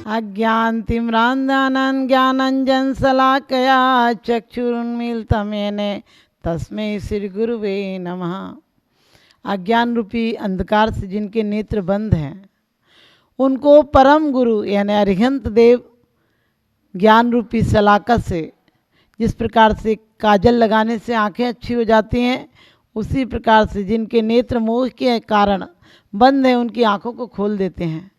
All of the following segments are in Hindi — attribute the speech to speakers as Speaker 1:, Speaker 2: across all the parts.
Speaker 1: अज्ञानतिम्रान्धानां ज्ञानाञ्जनशलाकया चक्षुरुन्मीलितं येन तस्मै श्री गुरुवे नमः। अज्ञान रूपी अंधकार से जिनके नेत्र बंद हैं उनको परम गुरु यानी अरिहंत देव ज्ञान रूपी शलाका से, जिस प्रकार से काजल लगाने से आंखें अच्छी हो जाती हैं, उसी प्रकार से जिनके नेत्र मोह के कारण बंद हैं उनकी आंखों को खोल देते हैं।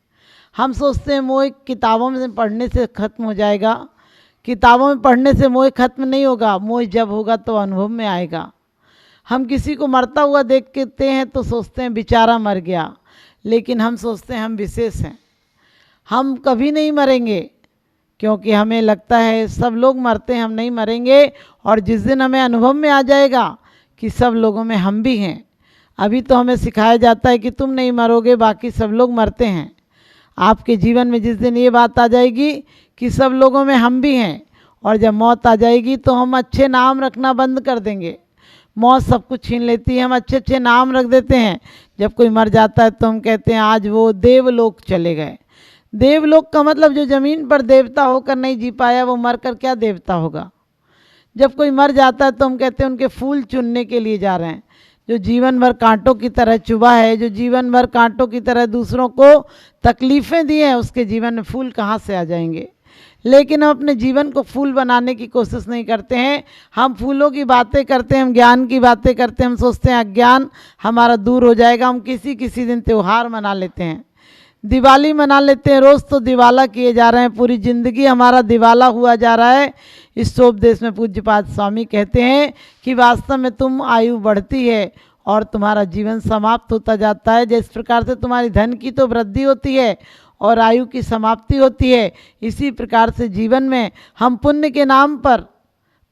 Speaker 1: हम सोचते हैं मोह किताबों में पढ़ने से ख़त्म हो जाएगा। किताबों में पढ़ने से मोह खत्म नहीं होगा। मोह जब होगा तो अनुभव में आएगा। हम किसी को मरता हुआ देखते हैं तो सोचते हैं बेचारा मर गया, लेकिन हम सोचते हैं हम विशेष हैं, हम कभी नहीं मरेंगे, क्योंकि हमें लगता है सब लोग मरते हैं, हम नहीं मरेंगे। और जिस दिन हमें अनुभव में आ जाएगा कि सब लोगों में हम भी हैं, अभी तो हमें सिखाया जाता है कि तुम नहीं मरोगे, बाकी सब लोग मरते हैं। आपके जीवन में जिस दिन ये बात आ जाएगी कि सब लोगों में हम भी हैं, और जब मौत आ जाएगी तो हम अच्छे नाम रखना बंद कर देंगे। मौत सब कुछ छीन लेती है, हम अच्छे अच्छे नाम रख देते हैं। जब कोई मर जाता है तो हम कहते हैं आज वो देवलोक चले गए। देवलोक का मतलब जो ज़मीन पर देवता होकर नहीं जी पाया वो मर कर क्या देवता होगा। जब कोई मर जाता है तो हम कहते हैं उनके फूल चुनने के लिए जा रहे हैं। जो जीवन भर कांटों की तरह चुभा है, जो जीवन भर कांटों की तरह दूसरों को तकलीफ़ें दी हैं, उसके जीवन में फूल कहाँ से आ जाएंगे। लेकिन हम अपने जीवन को फूल बनाने की कोशिश नहीं करते हैं। हम फूलों की बातें करते हैं, हम ज्ञान की बातें करते हैं, हम सोचते हैं अज्ञान हमारा दूर हो जाएगा। हम किसी दिन त्यौहार मना लेते हैं, दिवाली मना लेते हैं। रोज़ तो दिवाला किए जा रहे हैं, पूरी ज़िंदगी हमारा दिवाला हुआ जा रहा है। इस उपदेश में पूज्यपाद स्वामी कहते हैं कि वास्तव में तुम आयु बढ़ती है और तुम्हारा जीवन समाप्त होता जाता है। जिस प्रकार से तुम्हारी धन की तो वृद्धि होती है और आयु की समाप्ति होती है, इसी प्रकार से जीवन में हम पुण्य के नाम पर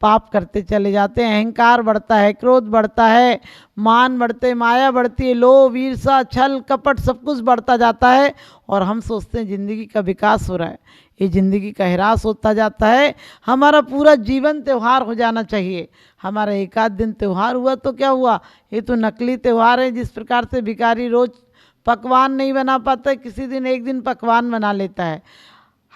Speaker 1: पाप करते चले जाते हैं। अहंकार बढ़ता है, क्रोध बढ़ता है, मान बढ़ते, माया बढ़ती है, लोभ, ईर्ष्या, छल, कपट सब कुछ बढ़ता जाता है। और हम सोचते हैं ज़िंदगी का विकास हो रहा है, ये ज़िंदगी का ह्रास होता जाता है। हमारा पूरा जीवन त्यौहार हो जाना चाहिए। हमारा एक आध दिन त्यौहार हुआ तो क्या हुआ, ये तो नकली त्यौहार है। जिस प्रकार से भिखारी रोज़ पकवान नहीं बना पाता, किसी दिन एक दिन पकवान बना लेता है।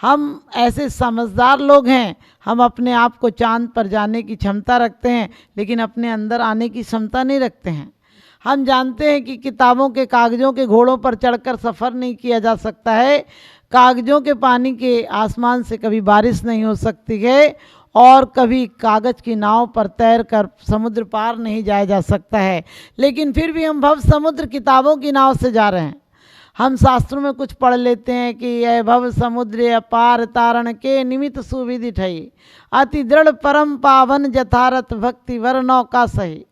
Speaker 1: हम ऐसे समझदार लोग हैं, हम अपने आप को चांद पर जाने की क्षमता रखते हैं, लेकिन अपने अंदर आने की क्षमता नहीं रखते हैं। हम जानते हैं कि किताबों के कागज़ों के घोड़ों पर चढ़कर सफ़र नहीं किया जा सकता है, कागज़ों के पानी के आसमान से कभी बारिश नहीं हो सकती है, और कभी कागज़ की नाव पर तैर कर समुद्र पार नहीं जाया जा सकता है। लेकिन फिर भी हम भव समुद्र किताबों की नाव से जा रहे हैं। हम शास्त्रों में कुछ पढ़ लेते हैं कि यह भव समुद्र अपार तारण के निमित्त सुविधि ठई, अति दृढ़ परम पावन जथारथ भक्ति वर नौका सही।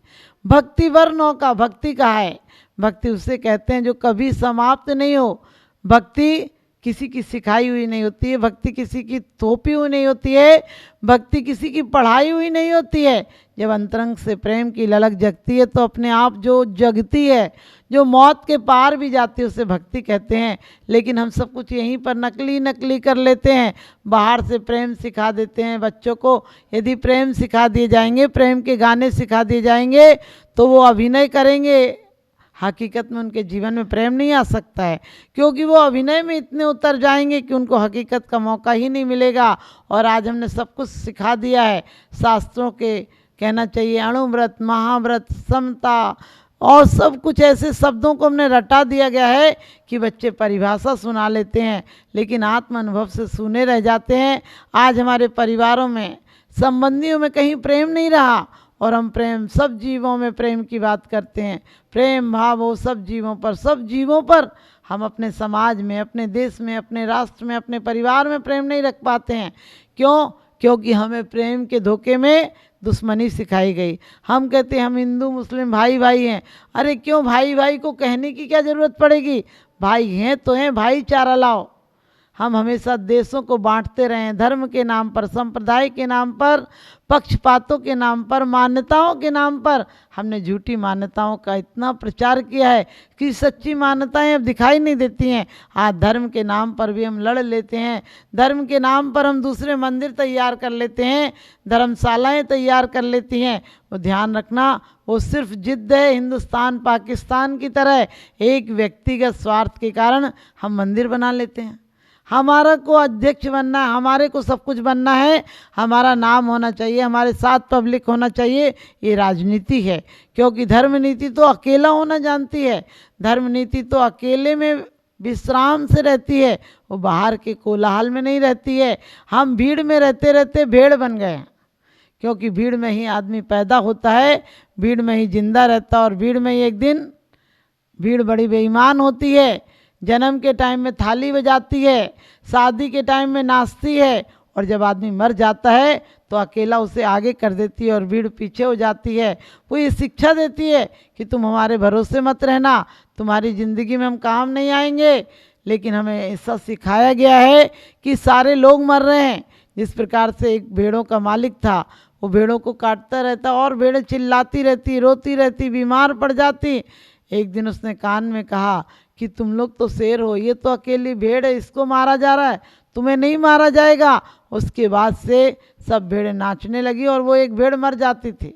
Speaker 1: भक्ति वर नौका, भक्ति कहा है, भक्ति उसे कहते हैं जो कभी समाप्त नहीं हो। भक्ति किसी की सिखाई हुई नहीं होती है, भक्ति किसी की थोपी हुई नहीं होती है, भक्ति किसी की पढ़ाई हुई नहीं होती है। जब अंतरंग से प्रेम की ललक जगती है तो अपने आप जो जगती है, जो मौत के पार भी जाती है, उसे भक्ति कहते हैं। लेकिन हम सब कुछ यहीं पर नकली कर लेते हैं। बाहर से प्रेम सिखा देते हैं बच्चों को। यदि प्रेम सिखा दिए जाएंगे, प्रेम के गाने सिखा दिए जाएंगे तो वो अभिनय करेंगे। हकीकत में उनके जीवन में प्रेम नहीं आ सकता है, क्योंकि वो अभिनय में इतने उतर जाएंगे कि उनको हकीकत का मौका ही नहीं मिलेगा। और आज हमने सब कुछ सिखा दिया है। शास्त्रों के कहना चाहिए अणुव्रत, महाव्रत, समता और सब कुछ ऐसे शब्दों को हमने रटा दिया गया है कि बच्चे परिभाषा सुना लेते हैं, लेकिन आत्म अनुभव से सुने रह जाते हैं। आज हमारे परिवारों में, संबंधियों में कहीं प्रेम नहीं रहा, और हम प्रेम, सब जीवों में प्रेम की बात करते हैं। प्रेम भाव हो सब जीवों पर। हम अपने समाज में, अपने देश में, अपने राष्ट्र में, अपने परिवार में प्रेम नहीं रख पाते हैं। क्यों? क्योंकि हमें प्रेम के धोखे में दुश्मनी सिखाई गई। हम कहते हैं हम हिंदू मुस्लिम भाई भाई हैं। अरे क्यों भाई भाई को कहने की क्या ज़रूरत पड़ेगी? भाई हैं तो हैं, भाईचारा लाओ। हम हमेशा देशों को बांटते रहे हैं, धर्म के नाम पर, संप्रदाय के नाम पर, पक्षपातों के नाम पर, मान्यताओं के नाम पर। हमने झूठी मान्यताओं का इतना प्रचार किया है कि सच्ची मान्यताएं अब दिखाई नहीं देती हैं। आज धर्म के नाम पर भी हम लड़ लेते हैं। धर्म के नाम पर हम दूसरे मंदिर तैयार कर लेते हैं, धर्मशालाएं तैयार कर लेती हैं। वो ध्यान रखना, वो सिर्फ जिद्द है हिंदुस्तान पाकिस्तान की तरह। एक व्यक्तिगत स्वार्थ के कारण हम मंदिर बना लेते हैं। हमारा को अध्यक्ष बनना है, हमारे को सब कुछ बनना है, हमारा नाम होना चाहिए, हमारे साथ पब्लिक होना चाहिए, ये राजनीति है। क्योंकि धर्म नीति तो अकेला होना जानती है, धर्म नीति तो अकेले में विश्राम से रहती है, वो बाहर के कोलाहल में नहीं रहती है। हम भीड़ में रहते रहते भेड़ बन गए हैं, क्योंकि भीड़ में ही आदमी पैदा होता है, भीड़ में ही जिंदा रहता है, और भीड़ में ही एक दिन भीड़ बड़ी बेईमान होती है। जन्म के टाइम में थाली बजाती है, शादी के टाइम में नाचती है, और जब आदमी मर जाता है तो अकेला उसे आगे कर देती है और भीड़ पीछे हो जाती है। वो ये शिक्षा देती है कि तुम हमारे भरोसे मत रहना, तुम्हारी ज़िंदगी में हम काम नहीं आएंगे। लेकिन हमें ऐसा सिखाया गया है कि सारे लोग मर रहे हैं। जिस प्रकार से एक भेड़ों का मालिक था, वो भेड़ों को काटता रहता और भेड़ें चिल्लाती रहती, रोती रहती, बीमार पड़ जाती। एक दिन उसने कान में कहा कि तुम लोग तो शेर हो, ये तो अकेली भेड़ है, इसको मारा जा रहा है, तुम्हें नहीं मारा जाएगा। उसके बाद से सब भेड़ें नाचने लगी और वो एक भेड़ मर जाती थी।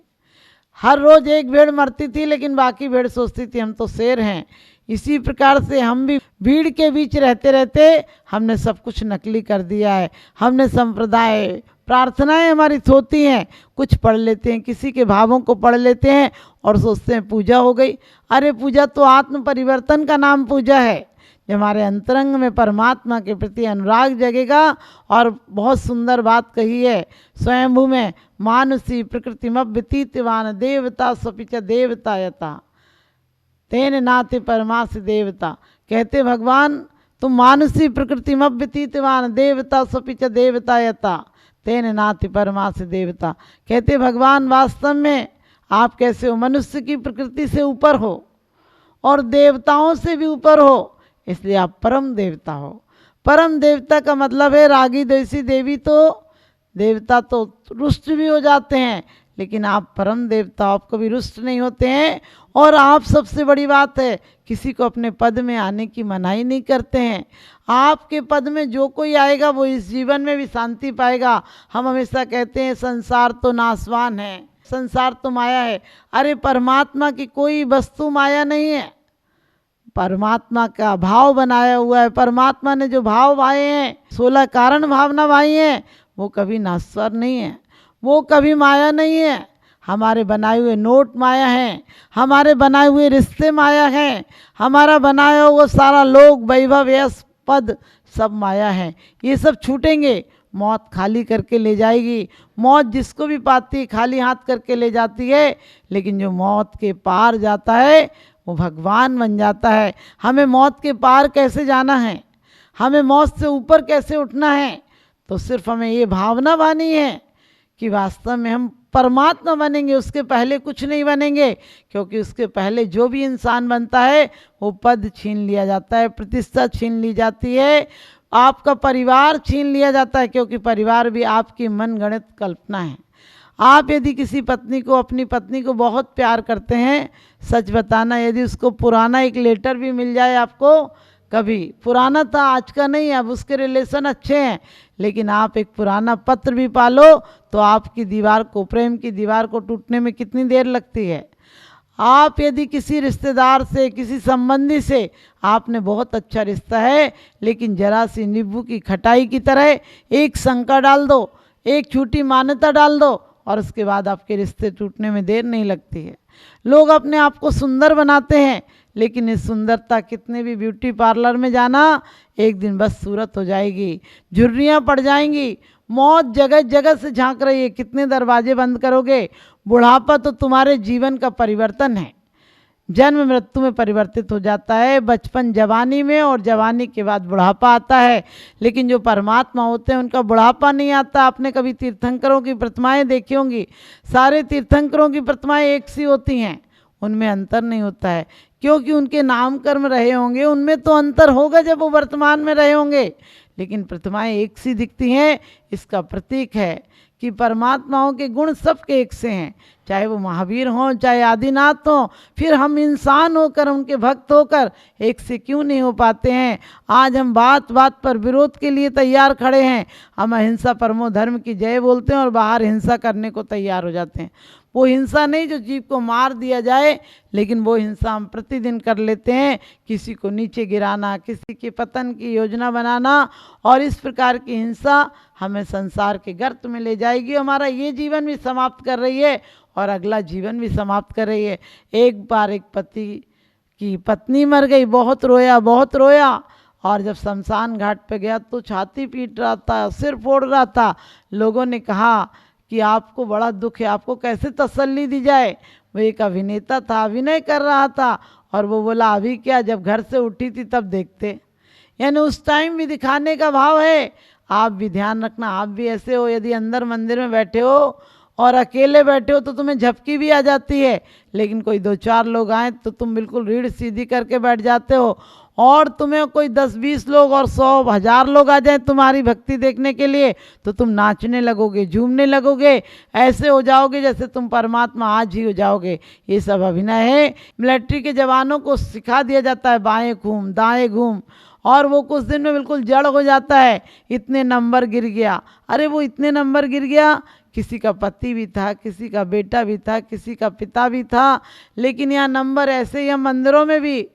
Speaker 1: हर रोज़ एक भेड़ मरती थी, लेकिन बाकी भेड़ सोचती थी हम तो शेर हैं। इसी प्रकार से हम भी भीड़ के बीच रहते रहते हमने सब कुछ नकली कर दिया है। हमने संप्रदाय, प्रार्थनाएं हमारी होती हैं, कुछ पढ़ लेते हैं, किसी के भावों को पढ़ लेते हैं और सोचते हैं पूजा हो गई। अरे पूजा तो आत्म परिवर्तन का नाम पूजा है। जब हमारे अंतरंग में परमात्मा के प्रति अनुराग जगेगा, और बहुत सुंदर बात कही है स्वयंभू में, मानुषी प्रकृतिमव्यतीतवान देवता स्वपिच देवता यथा तेन नाति परमास देवता। कहते भगवान तुम मानुषी प्रकृतिमव्यतीतवान देवता स्वपिच देवता यथा तेन नाति परमास देवता। कहते भगवान वास्तव में आप कैसे हो, मनुष्य की प्रकृति से ऊपर हो और देवताओं से भी ऊपर हो, इसलिए आप परम देवता हो। परम देवता का मतलब है रागी द्वेषी देवी तो देवता तो रुष्ट भी हो जाते हैं, लेकिन आप परम देवता, आप कभी रुष्ट नहीं होते हैं। और आप सबसे बड़ी बात है, किसी को अपने पद में आने की मनाही नहीं करते हैं। आपके पद में जो कोई आएगा वो इस जीवन में भी शांति पाएगा। हम हमेशा कहते हैं संसार तो नाशवान है, संसार तो माया है। अरे परमात्मा की कोई वस्तु माया नहीं है, परमात्मा का भाव बनाया हुआ है। परमात्मा ने जो भाव भाए हैं, 16 कारण भावना भाई हैं, वो कभी नाश्वर नहीं है, वो कभी माया नहीं है। हमारे बनाए हुए नोट माया हैं, हमारे बनाए हुए रिश्ते माया हैं, हमारा बनाया हुआ सारा लोग, वैभव, यश, पद सब माया है। ये सब छूटेंगे, मौत खाली करके ले जाएगी। मौत जिसको भी पाती है खाली हाथ करके ले जाती है, लेकिन जो मौत के पार जाता है वो भगवान बन जाता है। हमें मौत के पार कैसे जाना है, हमें मौत से ऊपर कैसे उठना है, तो सिर्फ हमें ये भावना बानी है कि वास्तव में हम परमात्मा बनेंगे, उसके पहले कुछ नहीं बनेंगे। क्योंकि उसके पहले जो भी इंसान बनता है वो पद छीन लिया जाता है, प्रतिष्ठा छीन ली जाती है, आपका परिवार छीन लिया जाता है। क्योंकि परिवार भी आपकी मनगढ़ंत कल्पना है। आप यदि किसी पत्नी को, अपनी पत्नी को बहुत प्यार करते हैं, सच बताना, यदि उसको पुराना एक लेटर भी मिल जाए आपको, कभी पुराना था आज का नहीं, अब उसके रिलेशन अच्छे हैं, लेकिन आप एक पुराना पत्र भी पालो तो आपकी दीवार को, प्रेम की दीवार को टूटने में कितनी देर लगती है। आप यदि किसी रिश्तेदार से, किसी संबंधी से आपने बहुत अच्छा रिश्ता है, लेकिन जरा सी नींबू की खटाई की तरह एक शंका डाल दो, एक झूठी मान्यता डाल दो, और उसके बाद आपके रिश्ते टूटने में देर नहीं लगती है। लोग अपने आप को सुंदर बनाते हैं, लेकिन इस सुंदरता, कितने भी ब्यूटी पार्लर में जाना, एक दिन बस सूरत हो जाएगी, झुर्रियाँ पड़ जाएंगी। मौत जगह जगह से झांक रही है, कितने दरवाजे बंद करोगे। बुढ़ापा तो तुम्हारे जीवन का परिवर्तन है, जन्म मृत्यु में परिवर्तित हो जाता है, बचपन जवानी में, और जवानी के बाद बुढ़ापा आता है। लेकिन जो परमात्मा होते हैं उनका बुढ़ापा नहीं आता। आपने कभी तीर्थंकरों की प्रतिमाएं देखी होंगी, सारे तीर्थंकरों की प्रतिमाएं एक सी होती हैं, उनमें अंतर नहीं होता है। क्योंकि उनके नाम कर्म रहे होंगे, उनमें तो अंतर होगा जब वो वर्तमान में रहे होंगे, लेकिन प्रतिमाएं एक सी दिखती हैं। इसका प्रतीक है कि परमात्माओं के गुण सबके एक से हैं, चाहे वो महावीर हों, चाहे आदिनाथ हों, फिर हम इंसान होकर, उनके भक्त होकर एक से क्यों नहीं हो पाते हैं। आज हम बात बात पर विरोध के लिए तैयार खड़े हैं। हम अहिंसा परमो धर्म की जय बोलते हैं और बाहर हिंसा करने को तैयार हो जाते हैं। वो हिंसा नहीं जो जीव को मार दिया जाए, लेकिन वो हिंसा हम प्रतिदिन कर लेते हैं। किसी को नीचे गिराना, किसी के पतन की योजना बनाना, और इस प्रकार की हिंसा हमें संसार के गर्त में ले जाएगी। हमारा ये जीवन भी समाप्त कर रही है और अगला जीवन भी समाप्त कर रही है। एक बार एक पति की पत्नी मर गई, बहुत रोया बहुत रोया, और जब शमशान घाट पे गया तो छाती पीट रहा था, सिर फोड़ रहा था। लोगों ने कहा कि आपको बड़ा दुख है, आपको कैसे तसल्ली दी जाए। वो एक अभिनेता था, अभिनय कर रहा था, और वो बोला अभी क्या, जब घर से उठी थी तब देखते। यानी उस टाइम भी दिखाने का भाव है। आप भी ध्यान रखना, आप भी ऐसे हो, यदि अंदर मंदिर में बैठे हो और अकेले बैठे हो तो तुम्हें झपकी भी आ जाती है, लेकिन कोई 2-4 लोग आए तो तुम बिल्कुल रीढ़ सीधी करके बैठ जाते हो। और तुम्हें कोई 10-20 लोग और 100-1000 लोग आ जाएं तुम्हारी भक्ति देखने के लिए, तो तुम नाचने लगोगे, झूमने लगोगे, ऐसे हो जाओगे जैसे तुम परमात्मा आज ही हो जाओगे। ये सब अभिनय है। मिलिट्री के जवानों को सिखा दिया जाता है बाएं घूम दाएं घूम, और वो कुछ दिन में बिल्कुल जड़ हो जाता है। इतने नंबर गिर गया, अरे वो इतने नंबर गिर गया, किसी का पति भी था, किसी का बेटा भी था, किसी का पिता भी था, लेकिन यहाँ नंबर ऐसे ही। हम मंदिरों में भी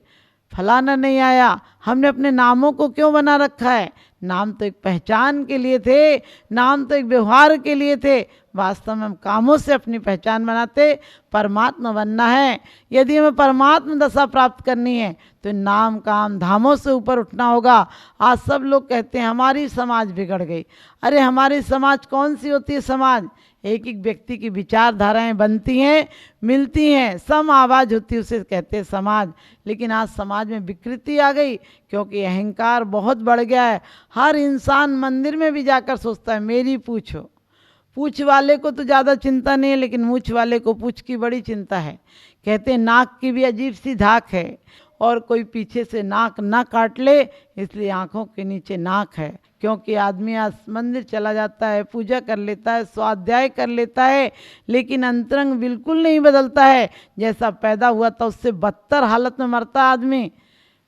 Speaker 1: फलाना नहीं आया, हमने अपने नामों को क्यों बना रखा है। नाम तो एक पहचान के लिए थे, नाम तो एक व्यवहार के लिए थे। वास्तव में हम कामों से अपनी पहचान बनाते। परमात्मा बनना है, यदि हमें परमात्मा दशा प्राप्त करनी है तो नाम काम धामों से ऊपर उठना होगा। आज सब लोग कहते हैं हमारी समाज बिगड़ गई। अरे हमारी समाज कौन सी होती है समाज? एक एक व्यक्ति की विचारधाराएं बनती हैं, मिलती हैं, सम आवाज़ होती है, उसे कहते हैं समाज। लेकिन आज समाज में विकृति आ गई, क्योंकि अहंकार बहुत बढ़ गया है। हर इंसान मंदिर में भी जाकर सोचता है मेरी पूछ हो। पूछ वाले को तो ज़्यादा चिंता नहीं है, लेकिन मूछ वाले को पूछ की बड़ी चिंता है। कहते हैं नाक की भी अजीब सी धाक है, और कोई पीछे से नाक ना काट ले, इसलिए आँखों के नीचे नाक है। क्योंकि आदमी आज मंदिर चला जाता है, पूजा कर लेता है, स्वाध्याय कर लेता है, लेकिन अंतरंग बिल्कुल नहीं बदलता है। जैसा पैदा हुआ था उससे बदतर हालत में मरता आदमी।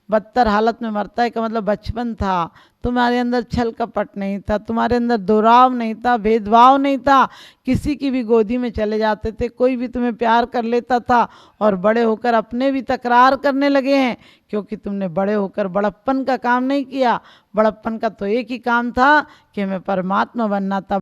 Speaker 1: बदतर हालत में मरता है का मतलब बचपन था, तुम्हारे अंदर छल कपट नहीं था, तुम्हारे अंदर दुराव नहीं था, भेदभाव नहीं था, किसी की भी गोदी में चले जाते थे, कोई भी तुम्हें प्यार कर लेता था। और बड़े होकर अपने भी तकरार करने लगे हैं, क्योंकि तुमने बड़े होकर बड़प्पन का काम नहीं किया। बड़प्पन का तो एक ही काम था कि हमें परमात्मा बनना था।